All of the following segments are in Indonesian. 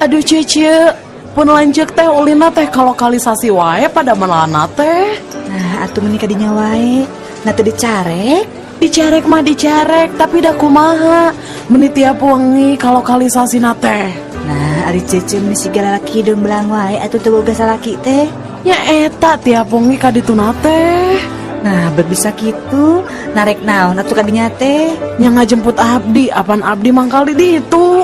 Aduh Cece, pun lanjut teh ulina teh ke lokalisasi wae pada melana teh. Nah, atuh menikah di nyawai. Nah, teu dicarek. Dicarek mah dicarek, tapi dah kumaha. Meni tiap wengi ke lokalisasi teh. Nah, ari Cece meni sigala laki hidung belang wae atuh teu boga salaki teh. Ya eta tiap wengi ka ditu teh. Nah, berbisa gitu, narek naon atuh kadinya teh. Nya ngajemput abdi, apaan abdi mangkal di ditu.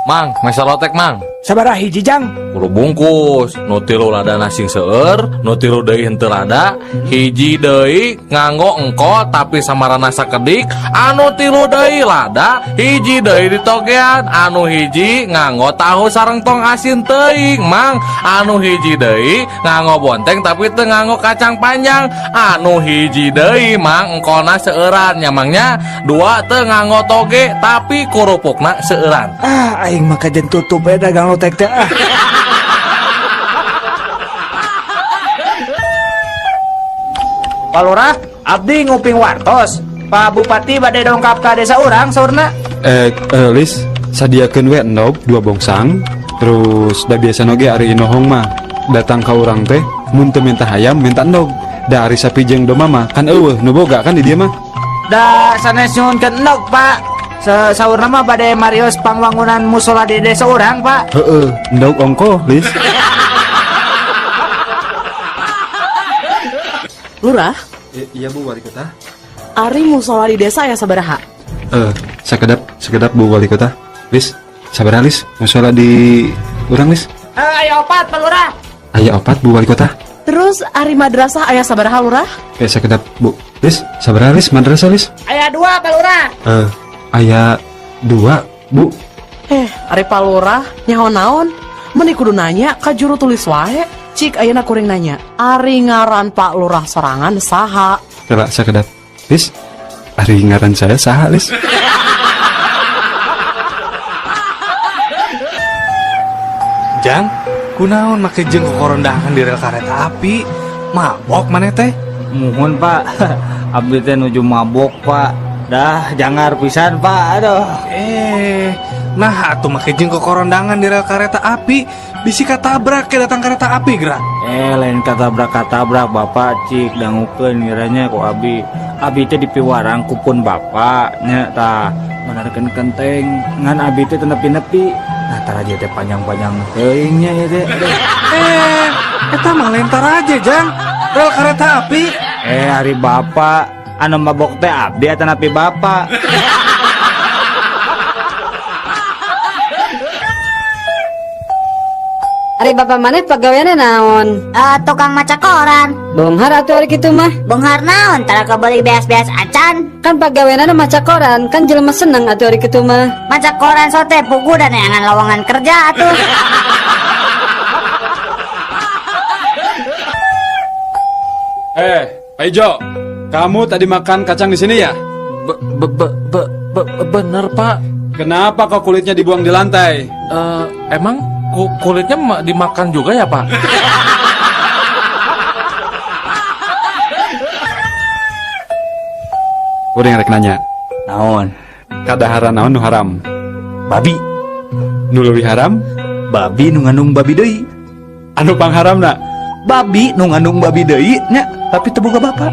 Mang, mesa lotek mang. Sabaraha hiji jang? Kudu bungkus, nu tilu lada nasi seueur, nu tilu deui henteu lada, hiji deui nganggo engko tapi samarana sakedik, anu tilu deui lada, hiji deui ditogean, anu hiji nganggo tahu sareng tong asin teuing, Mang. Anu hiji deui nganggo bonteng tapi teu nganggo kacang panjang, anu hiji deui Mang engkona seueuran nya Mangnya, dua teu nganggo toge tapi kurupukna seueuran. Aing mah kajen tutup dagang lotek teh. Pak Lurah, abdi nguping wartos. Pak Bupati bade dongkap ka desa urang saurna. Lis, sadiakeun we endog 2 bongsang. Terus da biasa noge ari inohong mah datang ka urang teh mun teu minta hayam minta endog. Da ari sapi jeung domba mah kan eueuh nu boga kan di dieu mah. Da sanes nyuhunkeun endog, Pak. Saurna mah bade marios pangwangunan musola di desa urang, Pak. Heeh, endog ongko, Lis. Lurah, Iya Bu Wali Kota. ari musola di desa ya sabaraha? Sekedap Bu Wali Kota. Lis, sabaraha Lis? Musola di urang Lis? Ayo opat, Pak Lurah. Aya 4 Bu Wali Kota. Terus ari madrasah aya sabaraha Lurah? Sekedap Bu. Lis, sabaraha Lis madrasah Lis? Aya 2, Pak Lurah. Aya 2 Bu. Ari Pak Lurah nyaho naon? Meni kudu nanya ka juru tulis wae. Cik ayeuna kuring nanya, ari ngaran Pak Lurah sorangan saha? Kela sekedap. Lis, ari ngaran saya saha Lis? Jang, kunaon make jeung kokorondahan di rel kareta api? Mabok maneh teh? Muhun, Pak. Abdi teh nuju mabok, Pak. Dah jangar pisan, Pak. Aduh. Nah atuh make jeung kokorondangan di rel kareta api, bisi katabrak ke datang kereta api gerak. Lain katabrak Bapak cik dangukeun ngiranya ku Abi teh dipiwarang kupun bapaknya tah menarikeun kenteng ngan Abi teh teu nepi-nepi. Nah taraje teh panjang-panjang teuing nya ya teh. Eta mah lentar aja Jang, rel kereta api. Hari Bapak anu mabok teh Abdi atan api Bapak. Ari bapak maneh pagaweana naon? Tukang maca koran. Bonghar atuh ari kitu mah. Bonghar naon? Tara kebeli beas-beas acan. Kan pagaweana maca koran, kan jelema seneng atuh ari kitu mah. Maca koran sote pugu dan neangan lowongan kerja atuh. Pak Ijo, kamu tadi makan kacang di sini ya? Bener Pak. Kenapa kok kulitnya dibuang di lantai? Emang kulitnya dimakan juga ya Pak? Udah rek nanya. Naon? Kadahara naon nu haram? Babi. Nu leuwih haram? Babi nu ngandung babi deui. Anu pangharamna? Babi nu ngandung babi deui nya, tapi teu boga bapak.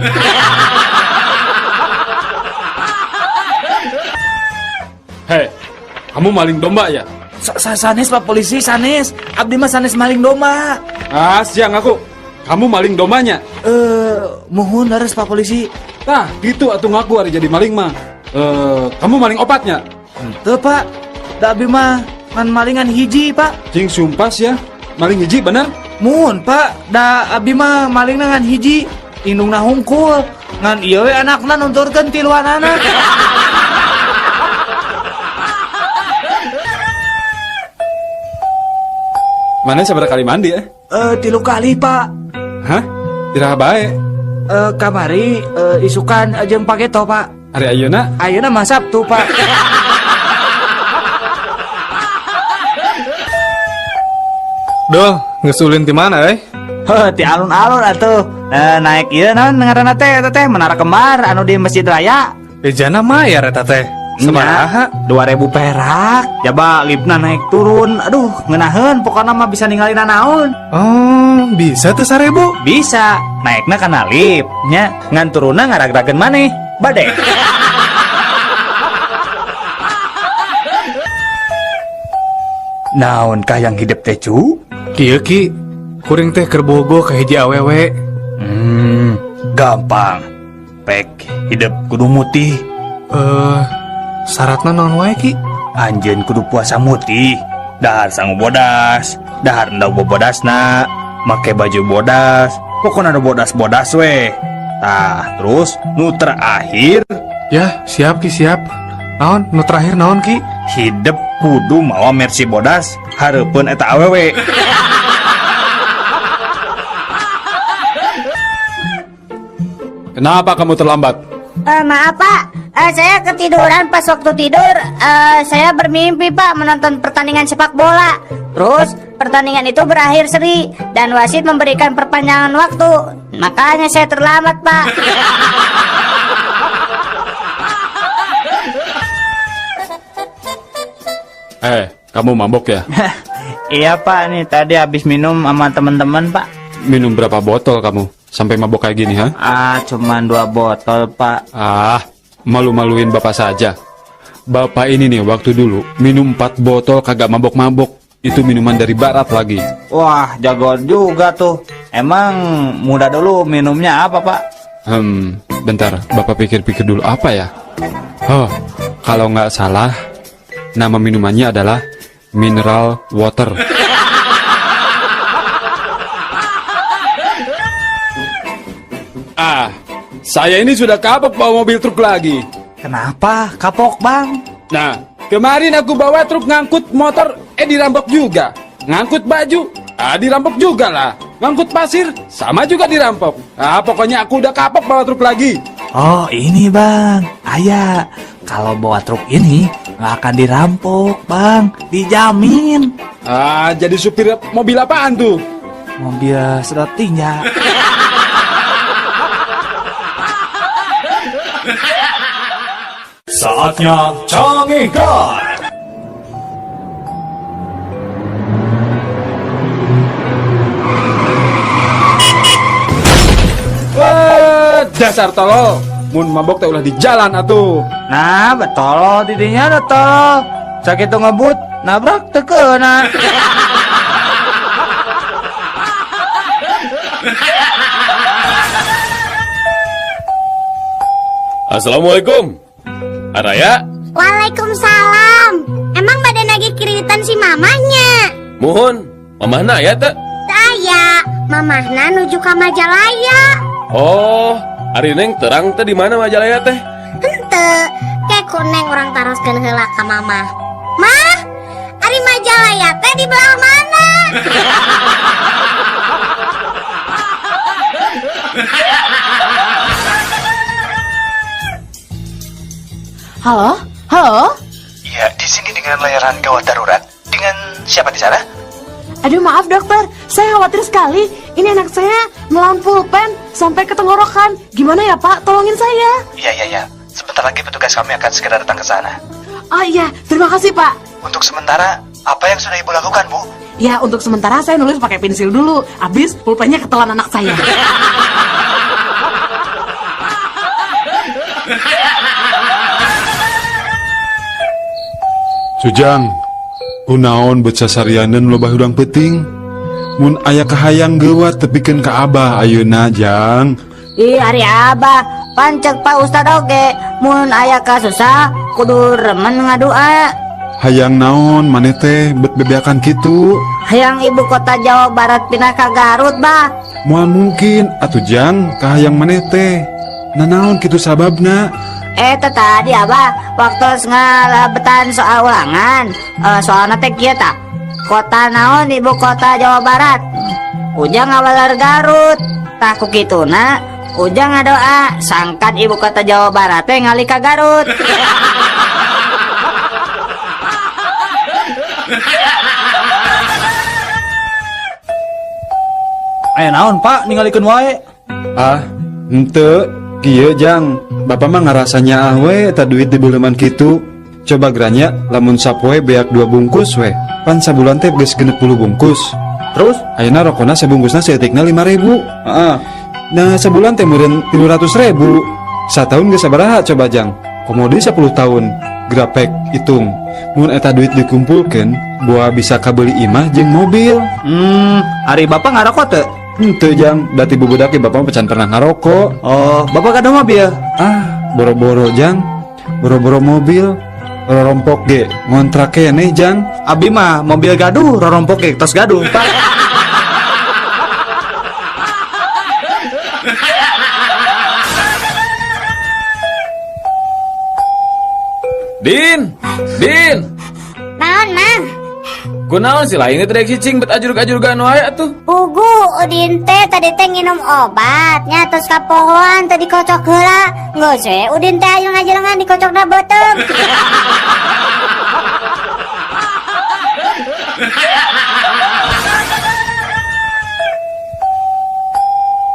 Hei, kamu maling domba ya? Sanes Pak Polisi, sanes. Abdi mah sanes maling domba. Siang aku. Kamu maling dombanya? Mohon laras Pak Polisi. Nah, gitu atuh ngaku hari jadi maling mah. Kamu maling obatnya? Henteu Pak. Da Abdi mah ngan malingan hiji Pak. Cing sumpas ya. Maling hiji bener? Mohon Pak. Da Abdi mah malingna ngan hiji. Indungna hungkul. Ngan ieu we anakna nunturkeun tiluan anak. Mana sabaraha kali mandi ya? 3 kali Pak. Hah? Iraha bae. Kamari isukan jeung pageto Pak. Ari ayeuna? Ayeuna mah Sabtu Pak. Duh, ngesulin di mana Ti alun-alun atuh. Naik ieu naon ngaranna teh Menara Kembar anu di Masjid Raya. Ejana mayar eta teh. Sabaraha? 2000 perak. Coba lipna naik turun. Aduh, ngeunaheun pokokna mah bisa ninggalin naon. Oh, bisa tuh 1000? Bisa. Naikna kana lip nya, ngan turunna ngarag-rageun maneh. Bade. Naon kah yang hidup teh cu? Kieu Ki, kuring teh keur bogo ka hiji awewe. Gampang. Pek hidup kudu mutih. Syaratna naon wae Ki? Anjeun kudu puasa mutih. Dahar sangu bodas, dahar endau bobodasna, make baju bodas, pokoknya ada bodas-bodas we. Tah, terus nu terakhir Ya, siap Ki, siap. Naon? Nu terakhir naon Ki? hidup kudu mawa mercy bodas hareupeun eta awewe. Kenapa kamu terlambat? Maaf Pak, saya ketiduran pas waktu tidur. Saya bermimpi Pak menonton pertandingan sepak bola. Terus pertandingan itu berakhir seri dan wasit memberikan perpanjangan waktu. Makanya saya terlambat Pak. Kamu mabok ya? Iya Pak, nih tadi habis minum sama teman-teman Pak. Minum berapa botol kamu? Sampai mabok kayak gini, ha? Cuman 2 botol Pak. Malu-maluin bapak saja. Bapak ini nih waktu dulu minum 4 botol kagak mabok-mabok. Itu minuman dari barat lagi. Wah, jago juga tuh. Emang muda dulu minumnya apa Pak? Bentar, bapak pikir-pikir dulu apa ya? Kalau nggak salah, nama minumannya adalah mineral water. Saya ini sudah kapok bawa mobil truk lagi. Kenapa kapok bang? Nah, kemarin aku bawa truk ngangkut motor, dirampok juga. Ngangkut baju, dirampok juga lah. Ngangkut pasir, sama juga dirampok. Pokoknya aku udah kapok bawa truk lagi. Oh ini bang, ayah kalau bawa truk ini nggak akan dirampok bang, dijamin. Jadi supir mobil apaan tuh? Mobil sedotinya. Saatnya canggih guard. Dasar tolol, mun mabok teh ulah di jalan atuh. Nah, betul didinya ada tol. Sakit ngebut, nabrak teu keuna. Assalamualaikum. Araya? Waalaikumsalam. Emang badan lagi kiritan si mamahnya? Mohon, mamahna aya teh? Saya, mamahna nuju ke Majalaya. Oh, ari neng terang teh di mana Majalaya teh? Hente, kayak kuneng orang taroskeun heula ka mamah. Mah, ari Majalaya teh di belah mana? Halo? Halo? Ya, di sini dengan layanan gawat darurat. Dengan siapa di sana? Aduh maaf dokter, saya khawatir sekali. Ini anak saya melawan pulpen sampai ke tenggorokan. Gimana ya Pak? Tolongin saya. Iya. Sebentar lagi petugas kami akan segera datang ke sana. Oh iya, terima kasih Pak. Untuk sementara, apa yang sudah ibu lakukan, Bu? Ya untuk sementara saya nulis pakai pensil dulu. Habis pulpennya ketelan anak saya. Sujang, kunaon beca sarianan loba hudang peting. Mun aya kahayang gewat tepikeun ka Abah ayeuna Jang. Ih, ari Abah, pancek Pak Ustad oge. Mun aya kasusah, kudu remen ngadua. Hayang naon maneh teh bet bebeakan kitu? Hayang ibu kota Jawa Barat pindah ka Garut, Bah. Moal mungkin atuh Jang kahayang maneh teh. Nanaon kitu sababna? Tadi Abah waktu ngalabetan soal ulangan. Soalna teh kieu tah. Kota naon ibu kota Jawa Barat? Ujang ngawalar Garut. Tah ku kituna Ujang ngadoa sangkat ibu kota Jawa Barat teh ngalih ka Garut. Naon Pak, ningalikeun wae. Henteu, Kieu Jang, bapak mah ngarasanya we eta duit di buleman kitu. Coba geranya lamun sapoe beak 2 bungkus we. Pan sabulan teh geus 60 bungkus. Terus Ayeuna rokona sabungkusna seetikna 5.000. Heeh. Nah, sebulan teh meureun 300.000. Satahun geus sabaraha coba Jang? Komodi 10 tahun. Grapek hitung. Mun eta duit dikumpulkeun, boa bisa kabeli imah jeung mobil. Ari bapak ngarokok teu? Henteu Jang, dati bubudak ge bapak pecan pernah ngarokok. Oh, bapak kada mobil? Ah, boro-boro Jang. Boro-boro mobil. Rorompok ge ngontrak keneh Jang. Abi mah mobil gaduh, rorompok ge tos gaduh, Pak. Din. Naon, Mang? Kunaon sih lain teh cicing bet ajur-ajurgan wae atuh. Pugu, Udin teh tadi teh nginum obat, nya terus kapohoan tadi kocok heula. Geus we Udin teh aya ngajelengan dikocokna beuteung.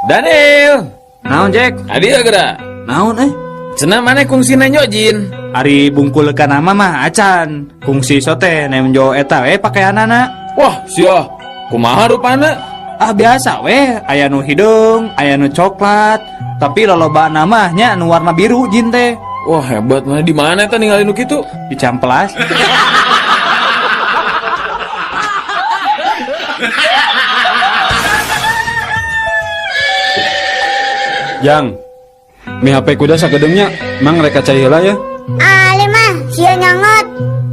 Daniel, Naon Jack? adi geura. Naon Cenah maneh kungsi nyojin. Ari bungkul ka nama mah acan. Kungsi sote nemjo eta we pakaianana. Wah, sia. Kumaha rupana? Ah biasa we, aya nu hidung, aya nu coklat, tapi loba namanya nu warna biru jin teh. Wah, hebat mana di mana eta ninggalin nu kitu? Di Camplas. Jang. Mi HP kuda sagedeungnya, mang reka cai heula ya. Ali mah, sieun nyangot.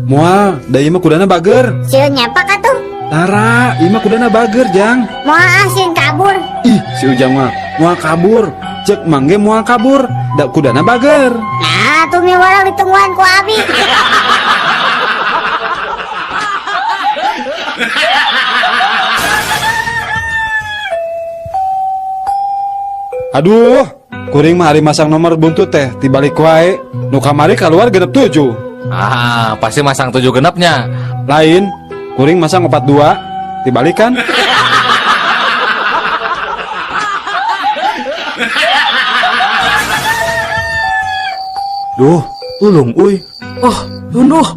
Moal, da ieu mah kudana bager. Sieun nyapak atuh. Tara, ieu mah kudana bager, Jang. Moal sieun kabur. Ih, si Ujang mah moal kabur. Cek mangge moal kabur, da kudana bager. Nah, tuh mi walau ditungguan ku Abi. Aduh, kuring mah hari masang nomor buntut teh tibalik wae. Nu kamari keluar genep 7. Ah, pasti masang 7 genepnya. Lain, kuring masang 42, dibalikan. Duh, ulung uy. Oh, dunuh.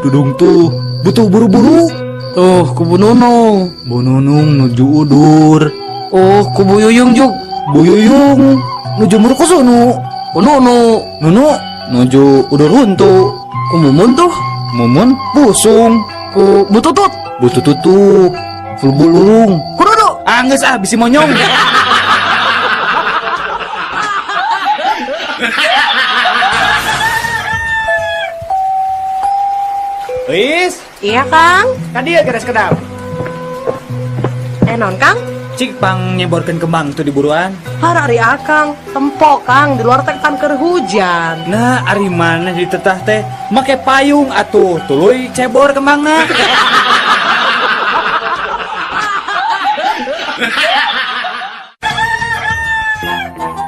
Dudung tuh. Butuh buru-buru. Tuh, kubu Nunung. Bu Nunung nuju udur. Oh, kubu Yuyung juk. Bu Yuyung nuju murkusunu. Ku Nunu. Nunu nuju udur huntu. Ku Mumun tuh. Mumun pusung. Ku Bututut. Butuh tutup. Full bulung. Ku Dudu. Angges bisi monyong. Wis, Iya, Kang. tadi ya geras kedap. Non, Kang. Cik pang nyeborkeun kembang tuh di buruan. Harari Akang. Tempo, Kang. Di luar teh kan keur hujan. Nah, ari mana di tetah teh make payung atuh, tuluy cebor kembangna.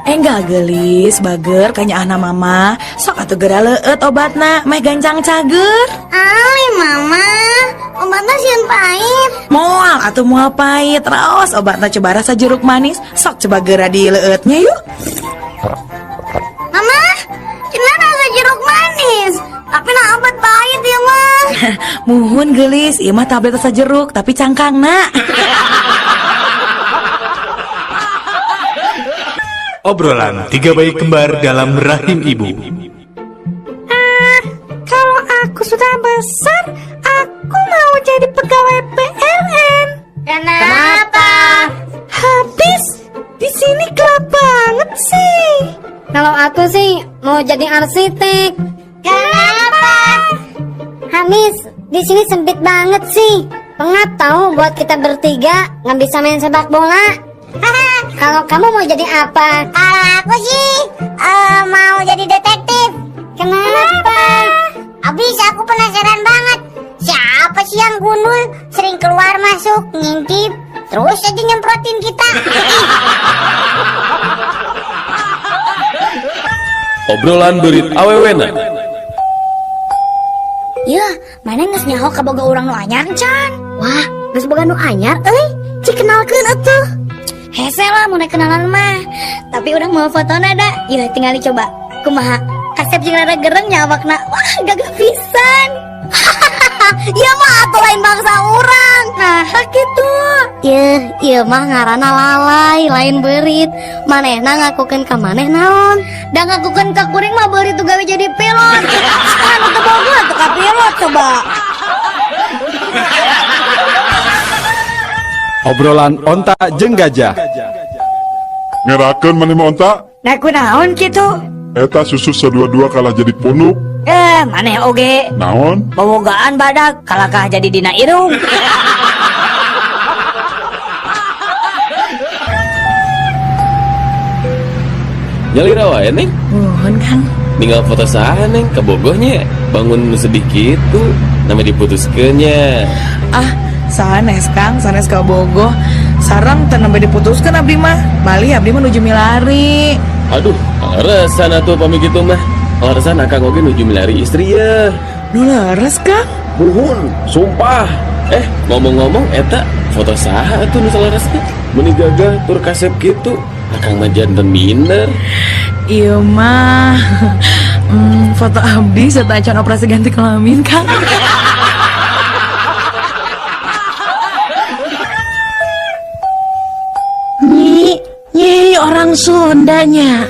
Enggak gelis, bager, kanya anak mama. Sok atuh gera leueut obatna, meh gancang cager. Ali mama, obatnya sieun pahit. Moal atuh moal pahit, raos obatna coba rasa jeruk manis. Sok coba gera di leueutnya yuk. Mama, cenah rasa jeruk manis. Tapi nah obat pahit ya mah. Muhun gelis, ieu mah tablet rasa jeruk, tapi cangkangna. Obrolan tiga bayi kembar dalam rahim ibu. Kalau aku sudah besar, aku mau jadi pegawai PLN. Kenapa? Habis di sini gelap banget sih. Kalau aku sih mau jadi arsitek. Kenapa? Habis di sini sempit banget sih. Pengap tahu buat kita bertiga nggak bisa main sepak bola. Kalau kamu mau jadi apa? Kalau aku sih mau jadi detektif. Kenapa? Habis aku penasaran banget. Siapa sih yang gundul sering keluar masuk ngintip terus aja nyemprotin kita. Obrolan berit awewena. Ya, mana geus nyaho ka boga urang nu anyar can? Wah, geus boga nu anyar euy. Cik kenalkeun atuh. Hese lah mau kenalan mah. Tapi udah mau foto nada. Ya tinggal dicoba. Kumaha? Kasep jeung rada gereng nyawakna. Wah, gagah pisan. Iya mah atuh lain bangsa urang. Nah, kitu. Ieu mah ngaranna lalai, lain beurit. Manehna ngakukeun ka maneh naon? Da ngakukeun ka kuring mah beurit tuh gawe jadi pilot. Anu teu boga tuh ka pilot coba. Obrolan onta jeung gajah. Ngerakeun maneh mah onta, Nah kunaon kitu? eta susu sadua-dua kalah jadi punuk. Maneh oge Naon? bobogaan badak kalakah jadi dina irung. Nyalira wae neng, Mohon Kang. tinggal foto saha neng kabogohnya bangun sedikit tuh nama diputuskeunnya. Sanes Kang, sanes ka bogoh. Sarang teu nembe diputuskeun abdi mah. Bali abdi mah nuju milari. Aduh, alasan atuh pami kitu mah. Alasan akang oge nuju milari istri ya. Nu leres Kang? Buhun, sumpah. Ngomong-ngomong eta foto saha atuh nu salaresna? Meni gagah tur kasep kitu. Akang mah janten minder. Iya mah. Foto abdi serta acan operasi ganti kelamin Kang. Nyi orang Sundanya.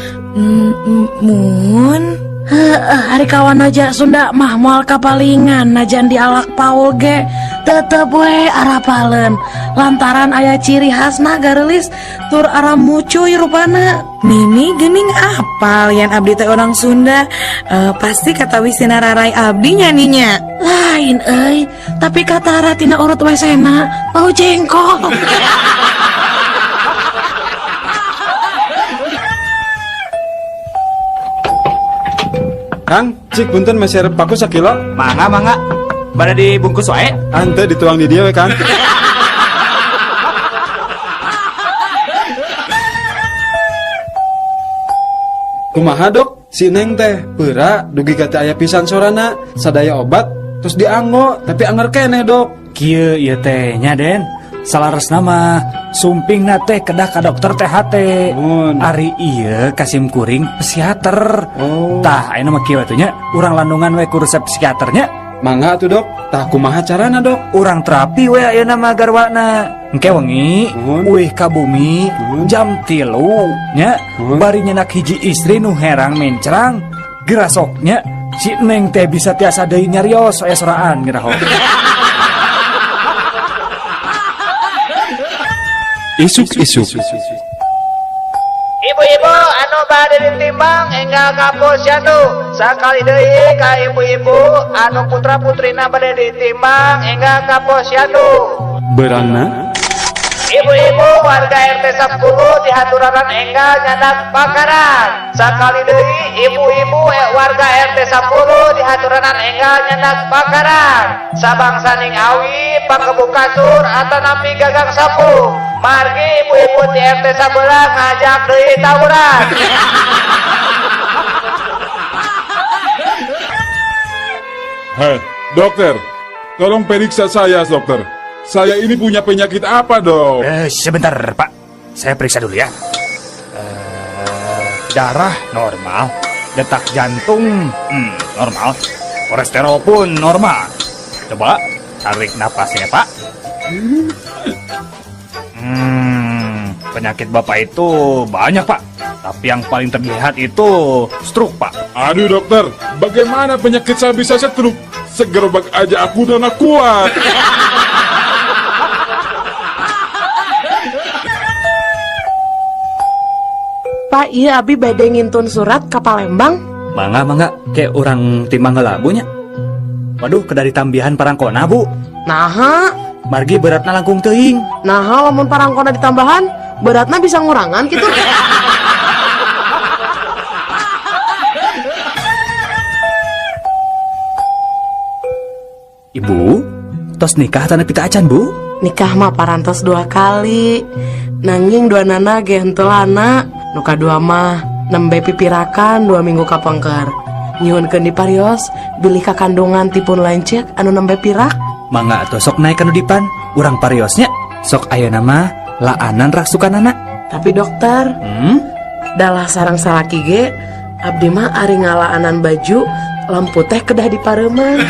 Mun. Hari kawan aja Sunda mah moal kapalingan najan di alak Paul ge tetep we arapaleun lantaran aya ciri khasna garelis tur ara mucuy rupana. Nini geuning apal yan abdi teh orang Sunda. Pasti kata wisina rarai abdi nyaninya. Lain euy, tapi kata ratina urut wesena bau jengkol. Kang, cik punten meser paku sakilo. Mangga. Bada dibungkus wae. Ante dituang di dia we Kang. Kumaha dok? Si Neng teh peura dugi kata aya pisan sorana sadaya obat terus dianggo tapi anger keneh dok. Kieu ieu teh nya Den. Salaresna mah sumpingna teh kedah ka dokter THT. Ari ieu kasim kuring psikiater. Tah ayeuna mah kieu atuh nya urang landungan we ku resep psikiaternya. Mangga atuh dok. Tah kumaha carana dok? Urang terapi we ayeuna mah garwana. Engke wengi uih ka bumi jam 3 nya bari nyenak hiji istri nu herang mencrang gerasoknya si Neng teh bisa tiasa deui nyarios aya soraan geraho. Isuk-isuk. Ibu-ibu anu bade ditimbang enggal ka posyandu sakali deui ka ibu-ibu anu putra-putrina bade ditimbang enggal ka posyandu. Berangna Ibu-ibu warga RT 10 di haturaran enggal nyadak bakaran. Sakali deui ibu-ibu warga RT 10 di haturaran enggal nyadak bakaran. Sabangsaning awi pakebu kasur atau napi gagang sapu. Margi ibu-ibu di RT 11 ngajak deui tawuran. Hei, dokter, tolong periksa saya dokter. Saya ini punya penyakit apa dok? Sebentar Pak, saya periksa dulu ya. Darah normal, detak jantung normal, kolesterol pun normal. Coba tarik napasnya Pak. Penyakit Bapak itu banyak Pak, tapi yang paling terlihat itu stroke Pak. Aduh dokter, bagaimana penyakit saya bisa stroke? Segerobak aja aku udah gak kuat. Pak, iya abi bade ngintun surat ka Palembang. Mangga, kayak orang timang labunya. Waduh, kedari tambihan parangkona Bu. Naha? Margi beratna langkung teuing. Naha lamun parangkona ditambahan, beratna bisa ngurangan gitu. Ibu, tos nikah tanah pita acan Bu? Nikah mah parantos 2 kali. Nanging 2 nana ge henteu anak. Nu kadua mah nembe pipirakan 2 minggu kapengker. Nyuhunkeun di parios bilih kakandungan tipun lancek anu nembe pirak. Mangga atuh sok naik anu dipan. Urang pariosnya sok ayeuna mah laanan rasukanana. Tapi dokter, dalah sarang salaki ge abdi mah ari ngalaanan baju lampu teh kedah dipareuman.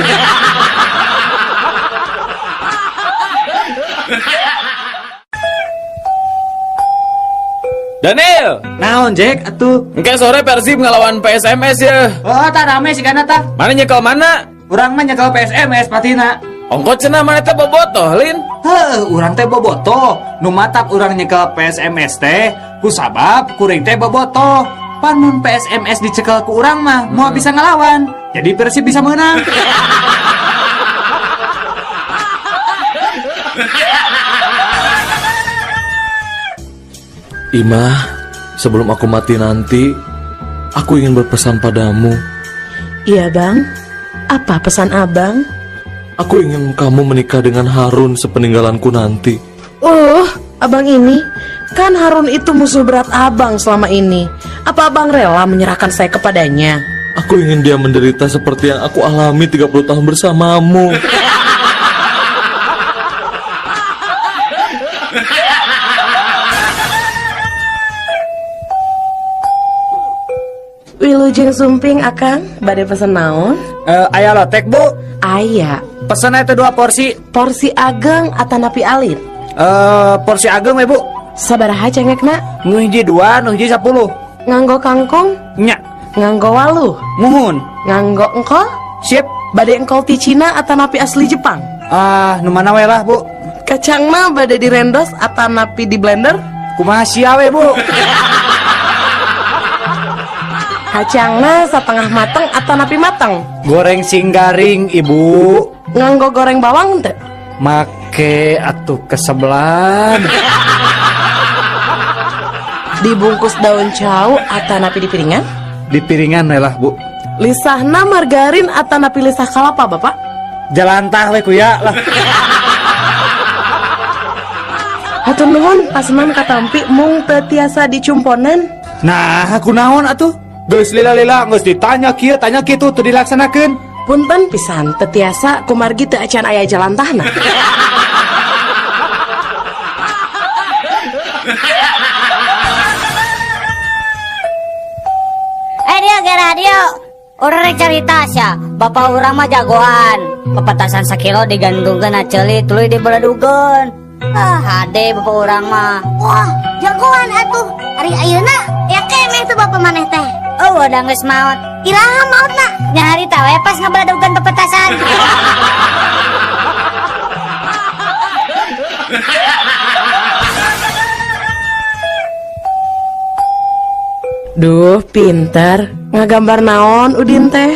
Daniel, Naon Jack atuh? engke sore Persib ngelawan PSMS ya. Oh, tak rame sih kana tah. Mana nyekel mana? Urang mah nyekel PSMS patina. Ongkot cenah mana teh bobotoh, Lin. Urang teh bobotoh. Nu matak urang nyekel PSMS teh kusabab kuring teh bobotoh. Pan mun PSMS dicekel ku urang mah mau bisa ngelawan. Jadi Persib bisa menang. Imah, sebelum aku mati nanti, aku ingin berpesan padamu. Iya bang, apa pesan abang? Aku ingin kamu menikah dengan Harun sepeninggalanku nanti. Abang ini, kan Harun itu musuh berat abang selama ini. Apa abang rela menyerahkan saya kepadanya? Aku ingin dia menderita seperti yang aku alami 30 tahun bersamamu. Wilujeng sumping akang, bade pesen naon? Aya lotek bu. Aya. Pesen itu 2 porsi. Porsi ageng atanapi alit? Porsi ageng bu. Sabaraha cengekna? Nu hiji 2, nu hiji 10. Nganggo kangkung? Nya. Nganggo waluh? Muhun. Nganggo engkol? Sip. Bade engkol ti Cina atanapi asli Jepang? Nu mana we lah bu. Kacang mah bade direndos atanapi di blender? Kumaha sia we bu. Kacangna setengah mateng atanapi mateng? Goreng singgaring ibu. Nganggo goreng bawang teh? Make atuh kesebelan. Dibungkus daun cau atanapi di piringan? Di piringan we lah bu. Lisahna margarin atanapi lisah kalapa bapak? Jalantah we kuya lah. Hatur nuhun paseman katampi mung teu tiasa dicumponan. Nah, aku naon atuh? Geus lila-lila geus ditanya kieu tanya kitu teu dilaksanakeun. Punten pisan teu tiasa kumargi teu acan aya jalantahna. Radio. Orang rek cerita sia, bapak urang mah jagoan. Pepetasan sakilo digantungkeun aceli tuluy dibeledugeun. Hade bapak urang mah. Wah, jagoan atuh. Ari ayeuna ya keneh tuh bapak maneh teh. Udah geus maot. Iraha maotna? Nya harita we pas ngabeledugeun pepetasan. Duh, pinter. Ngagambar naon Udin teh?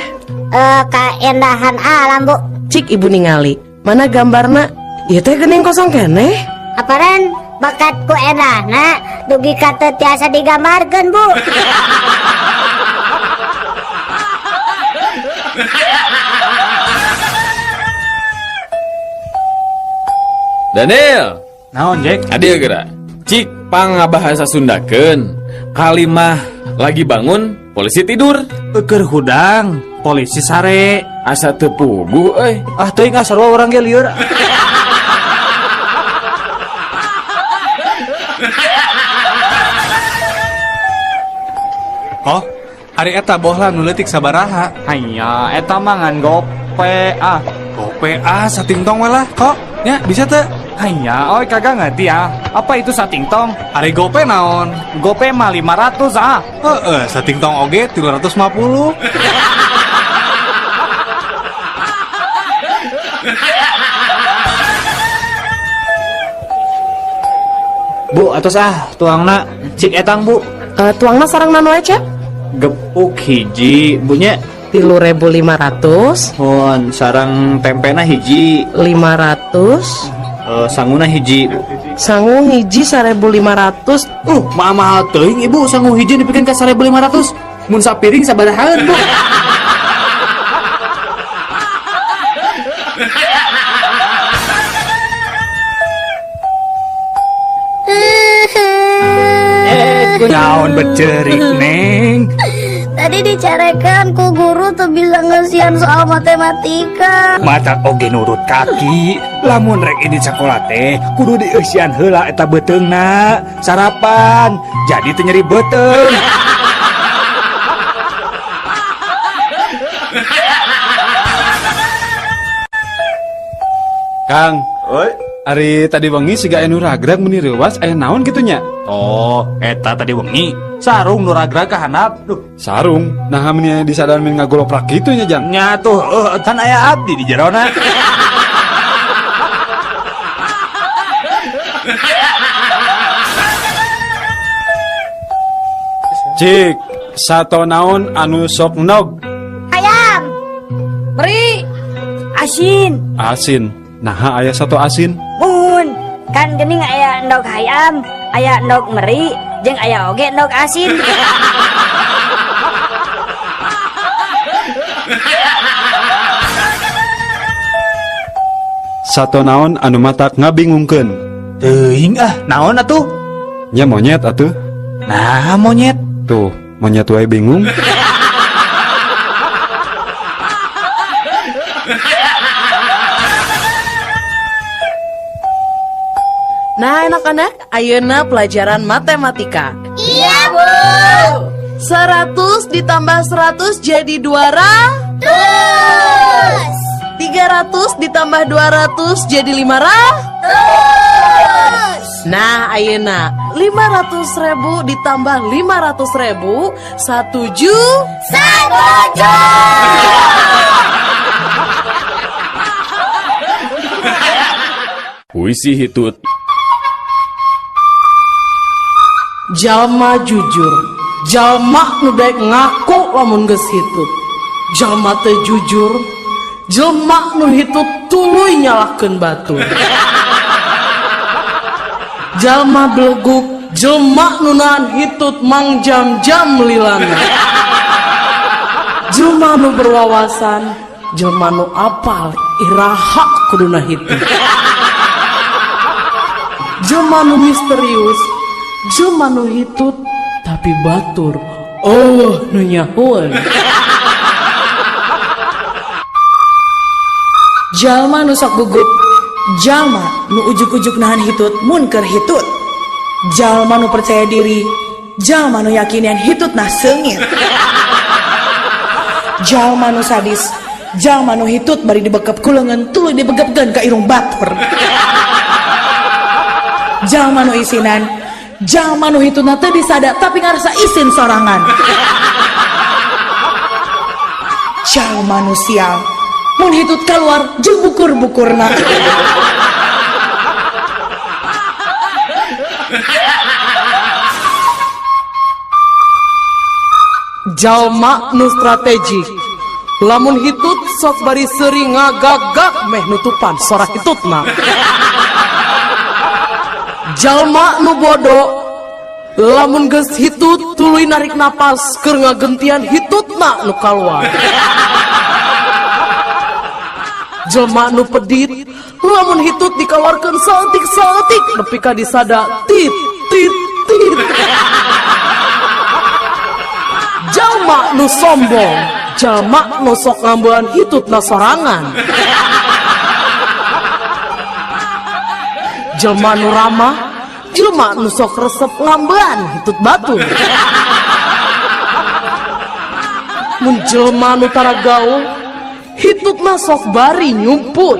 Keindahan alam, Bu. Cik ibu ningali. Mana gambarna? Ieu teh geuning kosong keneh. Aparen bakatku endahna dugi ka teu tiasa digambarkeun, Bu. Daniel, naon Jack? Adia geura. Cik pangabahasa Sundakeun. Kalimah lagi bangun, polisi tidur. Keur hudang, polisi sare. Asa teu puguh euy. Teuing sarua urang ge lieur. Oh, hari eta bohla nu leutik sabaraha? Hanya eta mah ngan gope Gope sating tong we lah kok. Nya bisa teu? Hanya kagak ngerti apa itu sating tong? Ari gope naon? Gope mah 500 Heeh, sating tong oge 350. Bu, atos tuangna cik etang bu. Tuangna sareng nanu aja? Gepuk hiji, bunya 3.500. Hon, sarang tempena hiji 500. Sanguna hiji. Sangu hiji 1.500. Mahal teuing ibu, sangu hiji dipikeun ka 1.500. Mun sapiring sabarahaan bu. Naon becerik neng? Tadi dicarekan ku guru tuh bisa ngesian soal matematika. Matak oge nurut kaki. Lamun rek ini sekolah teh kudu dieusian heula eta beteungna. Sarapan. Jadi teu nyeri beteung. Kang, ari tadi wengi siga anu ragrag meni reuwas aya naon kitunya? Oh, eta tadi wengi sarung nu ragrag ka handap. Duh, Sarung, nah meni disadaan men ngagoloprak kitu nya Jang. nya tuh kan aya abdi di jerona. Cik, sato naon anu sok nog? Ayam. Beri asin. Asin. Nah, aya sato asin. Mun, kan geuning aya endog hayam, aya endog meri, jeung aya oge endog asin. Sato naon anu matak ngabingungkeun? Teuing naon atuh? Nya monyet atuh. Nah, monyet. Tuh, monyet wae bingung. Nah anak-anak, ayeuna pelajaran matematika. Iya, Bu. 100 ditambah 100 jadi 200. 300 ditambah 200 jadi 500. Nah ayeuna 500.000 ditambah 500.000 1 Puisi hitut. Jalma jujur, jalma nu daek ngaku lamun geus hitut. Jalma teu jujur, jalma nu hitut tuluy nyalahkeun batur. Jalma beleguk, jalma nu nahan hitut mang jam-jam lilana. Jalma nu berwawasan, jalma nu apal iraha kuduna hitut. Jalma nu misterius, jalma nu hitut tapi batur. Oh, nu nyahoan. Jalma nu sok gugup, jalma nu ujuk-ujuk nahan hitut mun keur hitut. Jalma nu percaya diri, jalma nu yakinian hitut nah seungit. Jalma nu sadis, jalma nu hitut bari dibekep ku leungeun tuluy dibegepkeun ka irung batur. Jalma nu isinan, jalma nu hitutna teu disada tapi ngarasa isin sorangan. Jalma nu sial, mun hitut keluar jeung bukur-bukurna. Jalma nu strategik, lamun hitut sok bari seuring ngagagak meh nutupan sora hitutna. Jalma nu bodoh, lamun geus hitut tuluy narik napas keur ngagentian hitutna nu kaluar. Jalma nu pedit, lamun hitut dikaluarkeun saeutik-saeutik nepi ka disada tit tit tit. Jalma nu sombong, jalma nu sok ngambean hitutna sorangan. Jelma nu ramah, jelma nu sok resep lambean hitut batur. Mun jelma nu tara gaul, hitutna sok bari nyumput.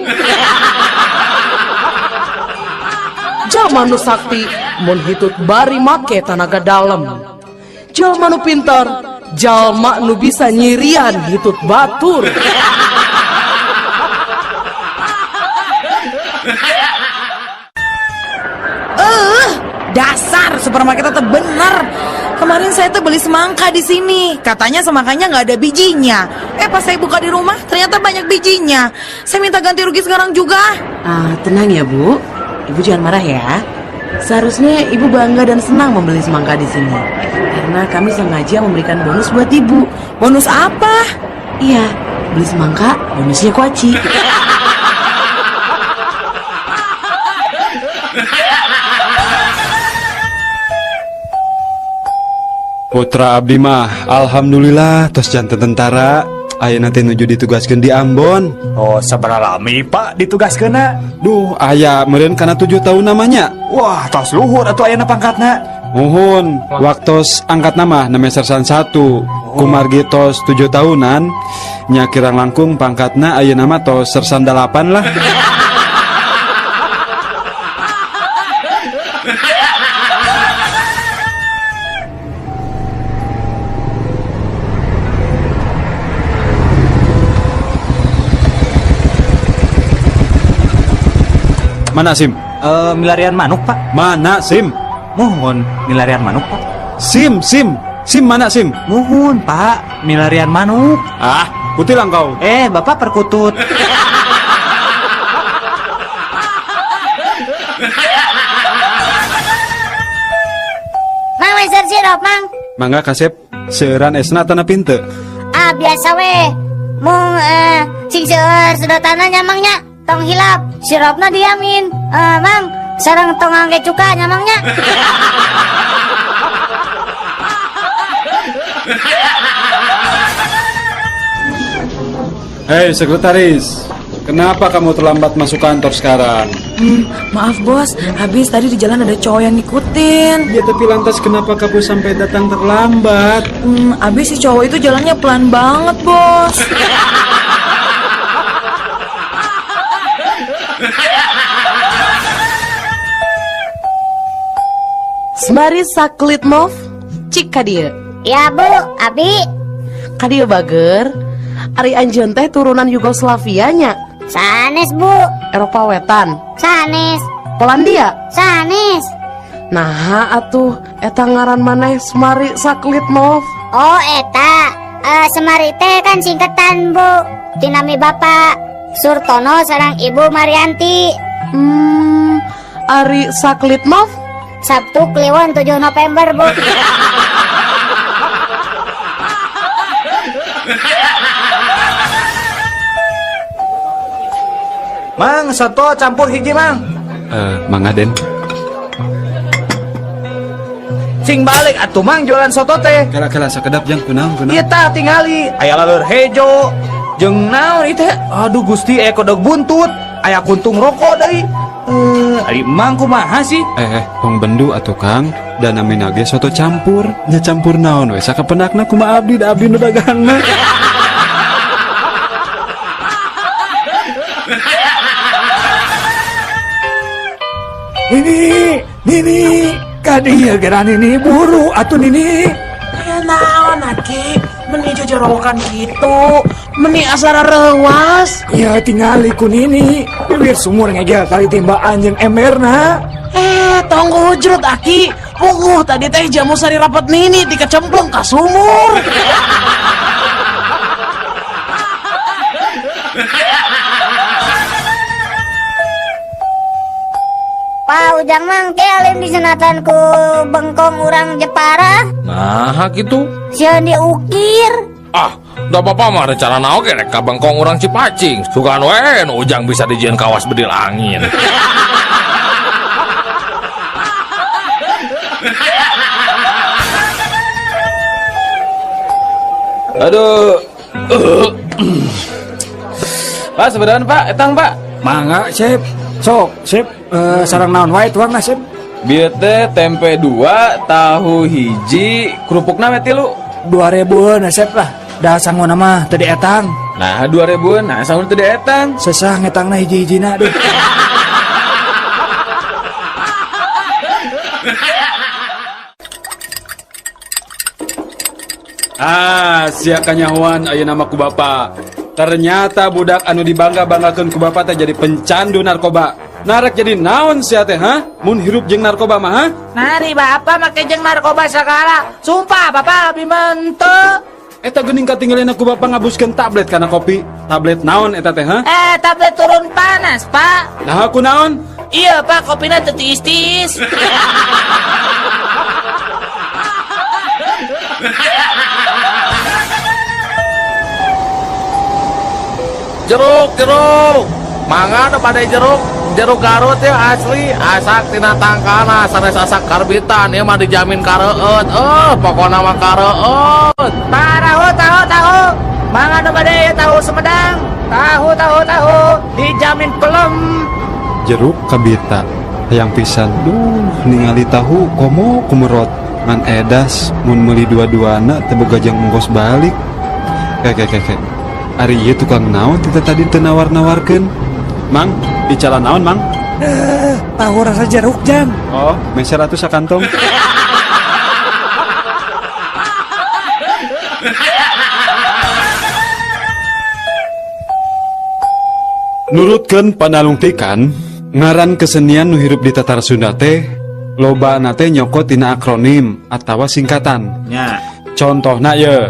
Jelma nu sakti, mun hitut bari make tenaga dalem. Jelma nu pintar, jelma nu bisa nyirian hitut batur. Dasar supermarket teh bener. Kemarin saya tuh beli semangka di sini. Katanya semangkanya nggak ada bijinya. Pas saya buka di rumah ternyata banyak bijinya. Saya minta ganti rugi sekarang juga. Tenang ya Bu, Ibu jangan marah ya. Seharusnya Ibu bangga dan senang membeli semangka di sini. Karena kami sengaja memberikan bonus buat Ibu. Bonus apa? Iya, beli semangka bonusnya kuaci. Putra abdi mah alhamdulillah tos janten tentara. Aya nanti nuju ditugaskeun di Ambon. Oh, sabaraha lami Pak ditugaskeunna? Duh, aya meureun kana 7 tahun namanya. Wah, tos luhur atuh ayeuna pangkatna. Muhun, waktos angkat nama sersan 1. Kumargi tos 7 tahunan. Nya kirang langkung pangkatna ayeuna mah tos sersan 8 lah. Mana SIM? Milarian manuk, Pak. Mana SIM? Mohon, milarian manuk, Pak. SIM mana SIM? Mohon, Pak. Milarian manuk. Ah, kutilang kau. Bapak perkutut. Mang Weser sirup, Mang. Mangga kasep seueuran esna tanah pinte. Ah, biasa weh. Mung sing seueur sedotanna nyamangnya tong hilap, sirupna diamin. Mang, sareng tong angge cuka nyamangnya. Hei sekretaris, kenapa kamu terlambat masuk kantor sekarang? Maaf bos, habis tadi di jalan ada cowok yang ngikutin. Ya tapi lantas kenapa kamu sampai datang terlambat? Habis si cowok itu jalannya pelan banget bos. Semari saklit mov, cik kadieu. Ya Bu, Abi. Kadieu bager, ari anjeun teh turunan Yugoslavia nya. Sanes Bu. Eropa Wetan. Sanes. Polandia. Sanes. Nah atuh eta ngaran maneh Semari saklit mov. Oh eta, Semari teh kan singkatan Bu. Dinami Bapak Surtono sareng Ibu Marianti. Ari saklit mov. Sabtu Kliwon 7 November Bu. Mang, soto campur hiji, Mang. Mangga Den. Sing balik atuh, Mang, jualan soto teh. Kala-kala sakedap jang kunang. Ieu tah tingali aya laleur hejo jeung naon ieu teh. Aduh Gusti, kodok buntut, aya kuntung rokok deui. Ari Mang kumaha sih? Tong bendu atuh Kang. Dan namina ge soto campur. Nya campur naon we sakapenakna kumaha abdi da abdi nu dagangna. Nini, kadieu geran ini buru atuh Nini. Ya naon aki, meni jojorokan gitu, meni asara rewas. Ya tingali ku Nini, bibir sumur ngegel kali timbaan jeung emberna. Tong hujrut aki, tadi teh jamu sari rapat nini dikecemplung ka sumur. Pak Ujang Mang teh alim disenatan ku bengkong urang Jepara. Nah gitu. Sieun diukir. Da apa-apa mah rencana oge rek ka bengkong urang Cipacing. Sugan we nu Ujang bisa dijieun kawas bedil angin. Aduh. Pak, sebenarnya Pak, etang Pak. Mangga, Sip. Sok, Sip. Sareng naon wae tuang Sip. Bieu teh tempe 2, tahu hiji, kerupukna we 3. 2000 Sip lah. Da sangguna mah teu dietang. Nah, 2000, nah sangguna teu dietang. Sesah ngetangna hiji-hijina deh. Sia kanyahoan ayeuna nama ku bapa. Ternyata budak anu dibangga-banggakeun ku bapa teh jadi pencandu narkoba. Narek jadi naon sia teh mun hirup jeung narkoba mah Nari bapak make jeung narkoba sagala. Sumpah bapak lebih menteu. Eta geuning katinggalina ku bapa ngabuskeun tablet kana kopi. Tablet naon eta teh Tablet turun panas pak. Nah aku naon? Iya pak, kopina teu tiis-tiis. Jeruk, mangga ada pada jeruk. jeruk Garut ya asli asak tina tangkana sanes asak karbitan ya mah dijamin kareut pokona mah kareut. Tahu. Mangan nu bade tahu Sumedang. Tahu. Dijamin pelem. Jeruk kabita hayang pisan ningali tahu komo kumerot ngan edas mun meuli dua-duana teu boga jang ongkos balik. Kek. Ari ieu tukang naon kita tadi teu nawar-nawarkeun? Mang, bicara naon, Mang? Tahu rasa jeruk jang. Oh, meser atuh sakantong. Nurutkeun panalungtikan, ngaran kesenian nu hirup di tatar Sunda teh loba teh nyokot tina akronim atawa singkatan. Nya. Contohna ye,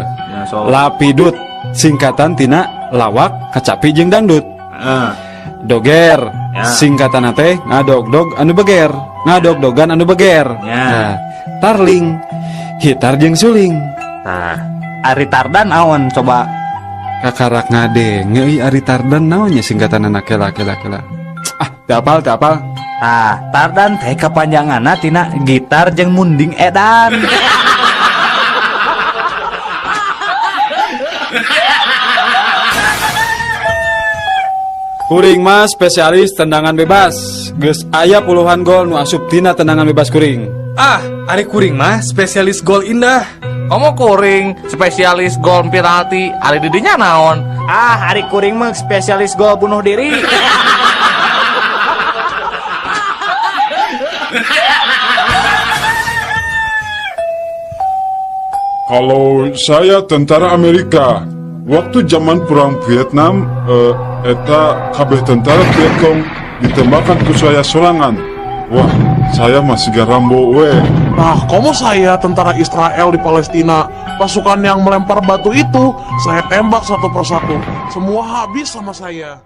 Lapidut singkatan tina lawak, kacapi jeung dangdut. Doger singkatan teh ngadog-dog anu beger, ngadog-dogan anu beger. Nah, tarling hitar jeung suling. Nah, Ari Tardan awan coba kakarak ngade ngeuy Ari Tardan naonnya singkatan anak kela. Teu apal. Ah, Tardan teh kapanjanganna tina gitar jeung munding edan. Kuring mah spesialis tendangan bebas. Geus aya puluhan gol nu asup tina tendangan bebas kuring. Ari kuring mah spesialis gol indah. Komo kuring spesialis gol penalti ari didinya naon? Ari kuring mah spesialis gol bunuh diri. Kalau saya tentara Amerika, waktu zaman perang Vietnam, eta kabeh tentara Vietcong ditembakkan ke saya serangan. Wah, saya masih Rambo we. Nah, komo saya tentara Israel di Palestina. Pasukan yang melempar batu itu, saya tembak satu persatu. Semua habis sama saya.